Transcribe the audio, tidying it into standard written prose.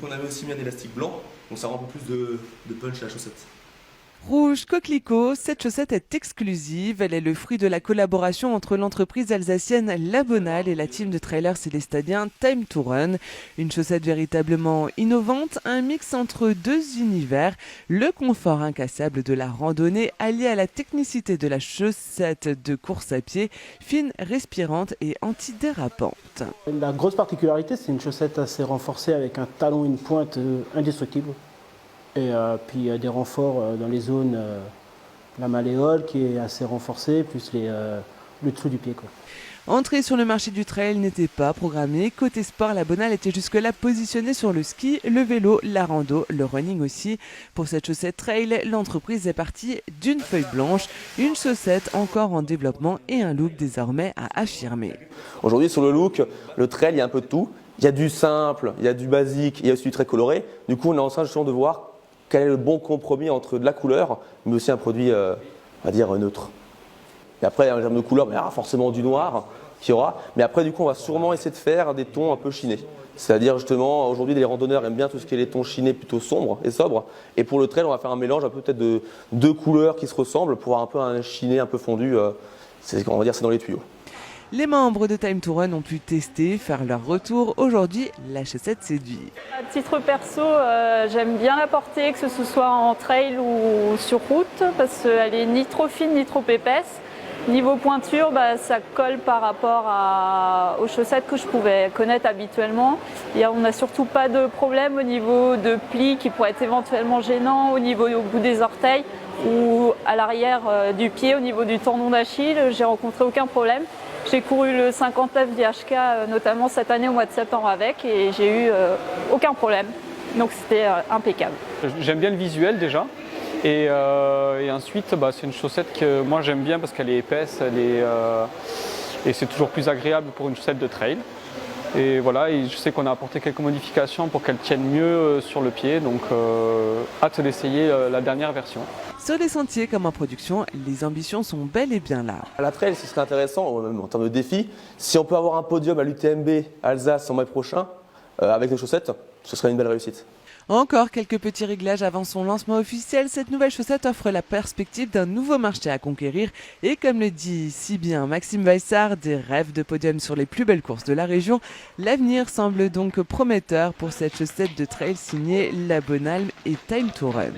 on avait aussi mis un élastique blanc, donc ça rend un peu plus de punch à la chaussette. Rouge coquelicot, cette chaussette est exclusive. Elle est le fruit de la collaboration entre l'entreprise alsacienne La Bonale et la team de trailers célestadiens Time to Run. Une chaussette véritablement innovante, un mix entre deux univers, le confort incassable de la randonnée allié à la technicité de la chaussette de course à pied, fine, respirante et antidérapante. La grosse particularité, c'est une chaussette assez renforcée avec un talon et une pointe indestructible. Et puis des renforts dans les zones, la malléole qui est assez renforcée, plus le dessous du pied, quoi. Entrée sur le marché du trail n'était pas programmée. Côté sport, la Bonale était jusque-là positionnée sur le ski, le vélo, la rando, le running aussi. Pour cette chaussette trail, l'entreprise est partie d'une feuille blanche, une chaussette encore en développement et un look désormais à affirmer. Aujourd'hui, sur le look, le trail, il y a un peu de tout. Il y a du simple, il y a du basique, il y a aussi du très coloré. Du coup, on est en train justement de voir quel est le bon compromis entre de la couleur, mais aussi un produit, on va dire, neutre. Et après, en termes de couleur, il y aura forcément du noir qu'il y aura. Mais après, du coup, on va sûrement essayer de faire des tons un peu chinés. C'est-à-dire, justement, aujourd'hui, les randonneurs aiment bien tout ce qui est les tons chinés plutôt sombres et sobres. Et pour le trail, on va faire un mélange un peu peut-être de deux couleurs qui se ressemblent pour avoir un peu un chiné un peu fondu. On va dire c'est dans les tuyaux. Les membres de Time to Run ont pu tester, faire leur retour. Aujourd'hui, la chaussette séduit. À titre perso, j'aime bien la porter, que ce soit en trail ou sur route, parce qu'elle est ni trop fine ni trop épaisse. Niveau pointure, ça colle par rapport aux chaussettes que je pouvais connaître habituellement. On n'a surtout pas de problème au niveau de plis qui pourraient être éventuellement gênants, au bout des orteils ou à l'arrière du pied, au niveau du tendon d'Achille. J'ai rencontré aucun problème. J'ai couru le 50F d'IHK notamment cette année au mois de septembre avec et j'ai eu aucun problème. Donc c'était impeccable. J'aime bien le visuel déjà. Et ensuite, c'est une chaussette que moi j'aime bien parce qu'elle est épaisse, et c'est toujours plus agréable pour une chaussette de trail. Et voilà, et je sais qu'on a apporté quelques modifications pour qu'elle tienne mieux sur le pied, donc hâte d'essayer la dernière version. Sur les sentiers comme en production, les ambitions sont bel et bien là. À la trail, ce serait intéressant, même en termes de défi, si on peut avoir un podium à l'UTMB Alsace en mai prochain, avec nos chaussettes, ce serait une belle réussite. Encore quelques petits réglages avant son lancement officiel, cette nouvelle chaussette offre la perspective d'un nouveau marché à conquérir et comme le dit si bien Maxime Weissard, des rêves de podium sur les plus belles courses de la région, l'avenir semble donc prometteur pour cette chaussette de trail signée La Bonale et Time to Run.